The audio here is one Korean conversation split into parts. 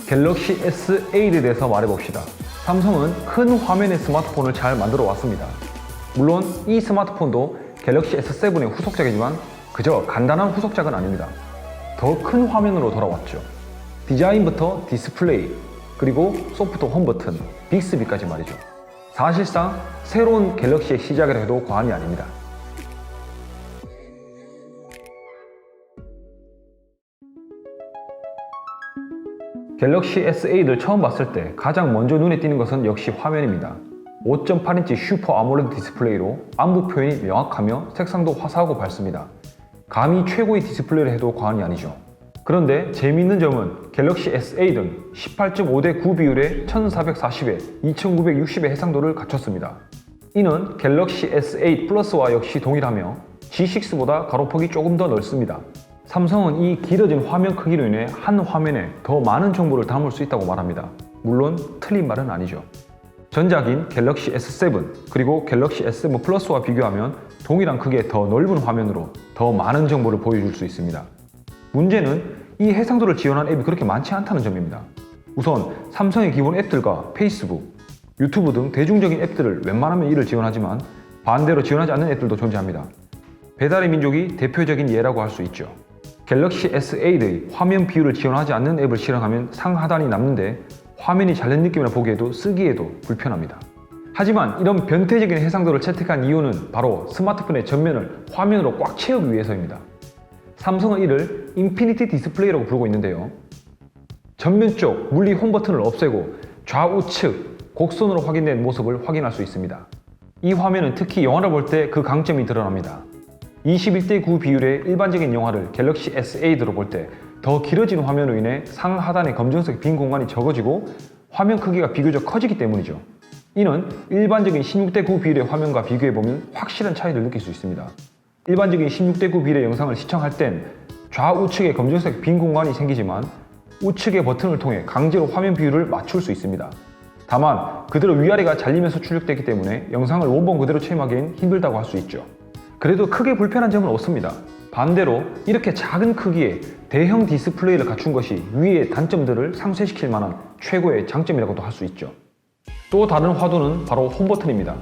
갤럭시 S8에 대해서 말해봅시다. 삼성은 큰 화면의 스마트폰을 잘 만들어 왔습니다. 물론 이 스마트폰도 갤럭시 S7의 후속작이지만 그저 간단한 후속작은 아닙니다. 더 큰 화면으로 돌아왔죠. 디자인부터 디스플레이, 그리고 소프트 홈 버튼, 빅스비까지 말이죠. 사실상 새로운 갤럭시의 시작이라 해도 과언이 아닙니다. 갤럭시 S8을 처음 봤을 때 가장 먼저 눈에 띄는 것은 역시 화면입니다. 5.8인치 슈퍼 아몰레드 디스플레이로 안부 표현이 명확하며 색상도 화사하고 밝습니다. 감히 최고의 디스플레이를 해도 과언이 아니죠. 그런데 재미있는 점은 갤럭시 S8은 18.5:9 비율의 1440에 2960의 해상도를 갖췄습니다. 이는 갤럭시 S8 플러스와 역시 동일하며 G6보다 가로폭이 조금 더 넓습니다. 삼성은 이 길어진 화면 크기로 인해 한 화면에 더 많은 정보를 담을 수 있다고 말합니다. 물론 틀린 말은 아니죠. 전작인 갤럭시 S7 그리고 갤럭시 S7 플러스와 비교하면 동일한 크기의 더 넓은 화면으로 더 많은 정보를 보여줄 수 있습니다. 문제는 이 해상도를 지원한 앱이 그렇게 많지 않다는 점입니다. 우선 삼성의 기본 앱들과 페이스북, 유튜브 등 대중적인 앱들을 웬만하면 이를 지원하지만 반대로 지원하지 않는 앱들도 존재합니다. 배달의 민족이 대표적인 예라고 할 수 있죠. 갤럭시 S8의 화면 비율을 지원하지 않는 앱을 실행하면 상하단이 남는데 화면이 잘된 느낌이라 보기에도 쓰기에도 불편합니다. 하지만 이런 변태적인 해상도를 채택한 이유는 바로 스마트폰의 전면을 화면으로 꽉 채우기 위해서입니다. 삼성은 이를 인피니티 디스플레이라고 부르고 있는데요. 전면 쪽 물리 홈 버튼을 없애고 좌우측 곡선으로 확인된 모습을 확인할 수 있습니다. 이 화면은 특히 영화를 볼 때 그 강점이 드러납니다. 21:9 비율의 일반적인 영화를 갤럭시 S8으로 볼 때 더 길어진 화면으로 인해 상하단의 검정색 빈 공간이 적어지고 화면 크기가 비교적 커지기 때문이죠. 이는 일반적인 16:9 비율의 화면과 비교해보면 확실한 차이를 느낄 수 있습니다. 일반적인 16:9 비율의 영상을 시청할 땐 좌우측에 검정색 빈 공간이 생기지만 우측의 버튼을 통해 강제로 화면 비율을 맞출 수 있습니다. 다만 그대로 위아래가 잘리면서 출력되기 때문에 영상을 원본 그대로 체험하기엔 힘들다고 할 수 있죠. 그래도 크게 불편한 점은 없습니다. 반대로 이렇게 작은 크기의 대형 디스플레이를 갖춘 것이 위의 단점들을 상쇄시킬 만한 최고의 장점이라고도 할 수 있죠. 또 다른 화두는 바로 홈 버튼입니다.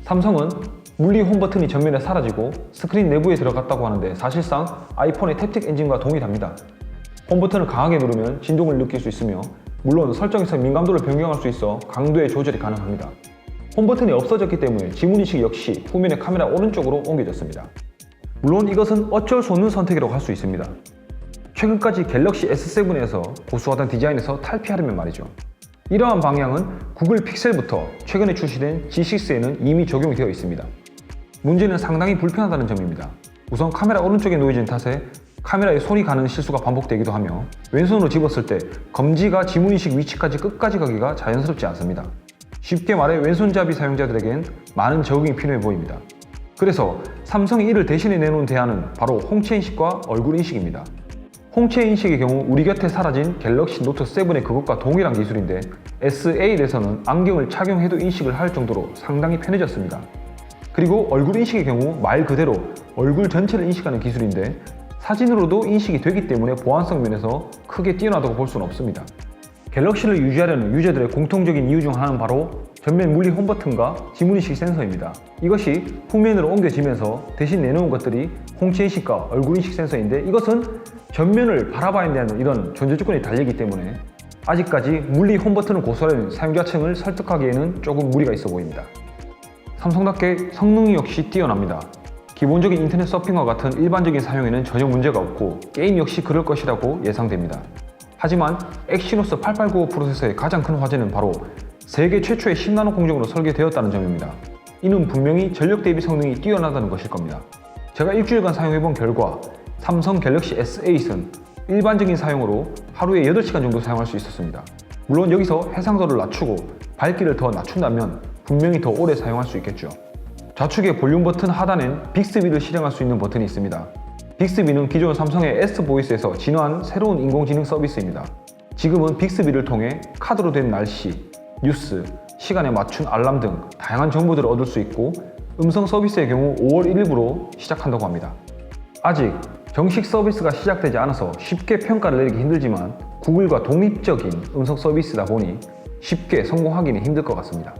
삼성은 물리 홈 버튼이 전면에 사라지고 스크린 내부에 들어갔다고 하는데 사실상 아이폰의 탭틱 엔진과 동일합니다. 홈 버튼을 강하게 누르면 진동을 느낄 수 있으며 물론 설정에서 민감도를 변경할 수 있어 강도의 조절이 가능합니다. 홈 버튼이 없어졌기 때문에 지문인식 역시 후면의 카메라 오른쪽으로 옮겨졌습니다. 물론 이것은 어쩔 수 없는 선택이라고 할 수 있습니다. 최근까지 갤럭시 S7에서 고수하던 디자인에서 탈피하려면 말이죠. 이러한 방향은 구글 픽셀부터 최근에 출시된 G6에는 이미 적용이 되어 있습니다. 문제는 상당히 불편하다는 점입니다. 우선 카메라 오른쪽에 놓여진 탓에 카메라에 손이 가는 실수가 반복되기도 하며 왼손으로 집었을 때 검지가 지문인식 위치까지 끝까지 가기가 자연스럽지 않습니다. 쉽게 말해 왼손잡이 사용자들에겐 많은 적응이 필요해 보입니다. 그래서 삼성이 이를 대신해 내놓은 대안은 바로 홍채 인식과 얼굴 인식입니다. 홍채 인식의 경우 우리 곁에 사라진 갤럭시 노트 7의 그것과 동일한 기술인데 S8에서는 안경을 착용해도 인식을 할 정도로 상당히 편해졌습니다. 그리고 얼굴 인식의 경우 말 그대로 얼굴 전체를 인식하는 기술인데 사진으로도 인식이 되기 때문에 보안성 면에서 크게 뛰어나다고 볼 수는 없습니다. 갤럭시를 유지하려는 유저들의 공통적인 이유 중 하나는 바로 전면 물리 홈 버튼과 지문인식 센서입니다. 이것이 후면으로 옮겨지면서 대신 내놓은 것들이 홍채 인식과 얼굴 인식 센서인데 이것은 전면을 바라봐야 되는 이런 존재 조건이 달리기 때문에 아직까지 물리 홈 버튼을 고수하려는 사용자층을 설득하기에는 조금 무리가 있어 보입니다. 삼성답게 성능 역시 뛰어납니다. 기본적인 인터넷 서핑과 같은 일반적인 사용에는 전혀 문제가 없고 게임 역시 그럴 것이라고 예상됩니다. 하지만 엑시노스 8895 프로세서의 가장 큰 화제는 바로 세계 최초의 10나노 공정으로 설계되었다는 점입니다. 이는 분명히 전력 대비 성능이 뛰어나다는 것일 겁니다. 제가 일주일간 사용해본 결과 삼성 갤럭시 S8은 일반적인 사용으로 하루에 8시간 정도 사용할 수 있었습니다. 물론 여기서 해상도를 낮추고 밝기를 더 낮춘다면 분명히 더 오래 사용할 수 있겠죠. 좌측의 볼륨 버튼 하단엔 빅스비를 실행할 수 있는 버튼이 있습니다. 빅스비는 기존 삼성의 S보이스에서 진화한 새로운 인공지능 서비스입니다. 지금은 빅스비를 통해 카드로 된 날씨, 뉴스, 시간에 맞춘 알람 등 다양한 정보들을 얻을 수 있고 음성 서비스의 경우 5월 1일부로 시작한다고 합니다. 아직 정식 서비스가 시작되지 않아서 쉽게 평가를 내리기 힘들지만 구글과 독립적인 음성 서비스다 보니 쉽게 성공하기는 힘들 것 같습니다.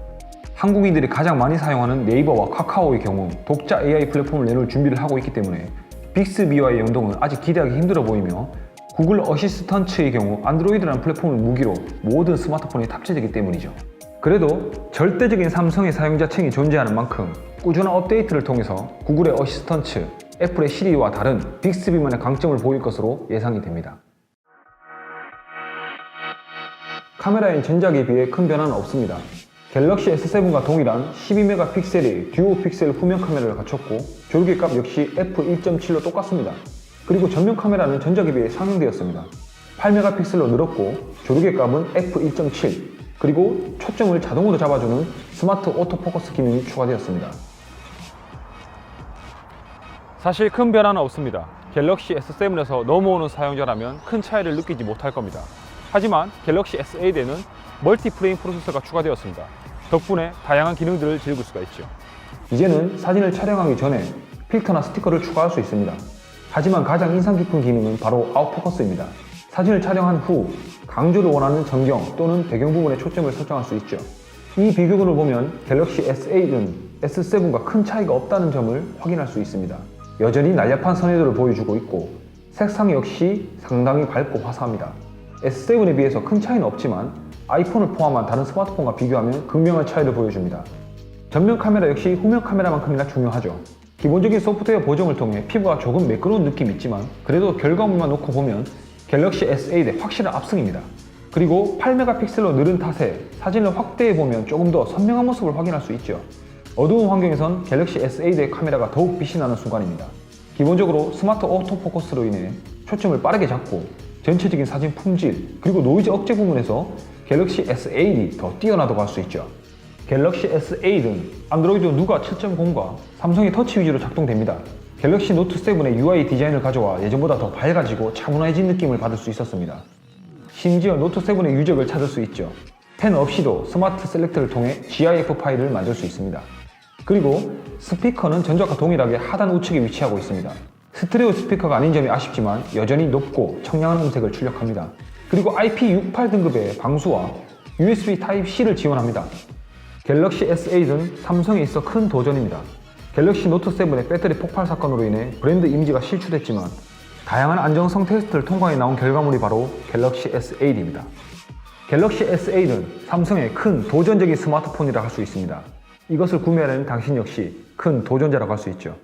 한국인들이 가장 많이 사용하는 네이버와 카카오의 경우 독자 AI 플랫폼을 내놓을 준비를 하고 있기 때문에 빅스비와의 연동은 아직 기대하기 힘들어 보이며 구글 어시스턴트의 경우 안드로이드라는 플랫폼을 무기로 모든 스마트폰에 탑재되기 때문이죠. 그래도 절대적인 삼성의 사용자층이 존재하는 만큼 꾸준한 업데이트를 통해서 구글의 어시스턴트, 애플의 시리와 다른 빅스비만의 강점을 보일 것으로 예상이 됩니다. 카메라인 전작에 비해 큰 변화는 없습니다. 갤럭시 S7과 동일한 12메가픽셀의 듀오 픽셀 후면 카메라를 갖췄고 조르기값 역시 f1.7로 똑같습니다. 그리고 전면 카메라는 전작에 비해 상향되었습니다. 8메가픽셀로 늘었고 조르기값은 f1.7 그리고 초점을 자동으로 잡아주는 스마트 오토포커스 기능이 추가되었습니다. 사실 큰 변화는 없습니다. 갤럭시 S7에서 넘어오는 사용자라면 큰 차이를 느끼지 못할 겁니다. 하지만 갤럭시 S8에는 멀티프레임 프로세서가 추가되었습니다. 덕분에 다양한 기능들을 즐길 수가 있죠. 이제는 사진을 촬영하기 전에 필터나 스티커를 추가할 수 있습니다. 하지만 가장 인상 깊은 기능은 바로 아웃포커스입니다. 사진을 촬영한 후 강조를 원하는 전경 또는 배경 부분에 초점을 설정할 수 있죠. 이 비교군을 보면 갤럭시 S8은 S7과 큰 차이가 없다는 점을 확인할 수 있습니다. 여전히 날렵한 선회도를 보여주고 있고 색상 역시 상당히 밝고 화사합니다. S7에 비해서 큰 차이는 없지만 아이폰을 포함한 다른 스마트폰과 비교하면 극명한 차이를 보여줍니다. 전면 카메라 역시 후면 카메라만큼이나 중요하죠. 기본적인 소프트웨어 보정을 통해 피부가 조금 매끄러운 느낌이 있지만 그래도 결과물만 놓고 보면 갤럭시 S8의 확실한 압승입니다. 그리고 8메가픽셀로 늘은 탓에 사진을 확대해보면 조금 더 선명한 모습을 확인할 수 있죠. 어두운 환경에선 갤럭시 S8의 카메라가 더욱 빛이 나는 순간입니다. 기본적으로 스마트 오토포커스로 인해 초점을 빠르게 잡고 전체적인 사진 품질 그리고 노이즈 억제 부분에서 갤럭시 S8이 더 뛰어나다고 할 수 있죠. 갤럭시 S8은 안드로이드 누가 7.0과 삼성의 터치 위주로 작동됩니다. 갤럭시 노트 7의 UI 디자인을 가져와 예전보다 더 밝아지고 차분해진 느낌을 받을 수 있었습니다. 심지어 노트 7의 유적을 찾을 수 있죠. 펜 없이도 스마트 셀렉트를 통해 GIF 파일을 만들 수 있습니다. 그리고 스피커는 전작과 동일하게 하단 우측에 위치하고 있습니다. 스테레오 스피커가 아닌 점이 아쉽지만 여전히 높고 청량한 음색을 출력합니다. 그리고 IP68 등급의 방수와 USB Type-C를 지원합니다. 갤럭시 S8은 삼성에 있어 큰 도전입니다. 갤럭시 노트 7의 배터리 폭발 사건으로 인해 브랜드 이미지가 실추됐지만 다양한 안정성 테스트를 통과해 나온 결과물이 바로 갤럭시 S8입니다. 갤럭시 S8은 삼성의 큰 도전적인 스마트폰이라 할 수 있습니다. 이것을 구매하려는 당신 역시 큰 도전자라고 할 수 있죠.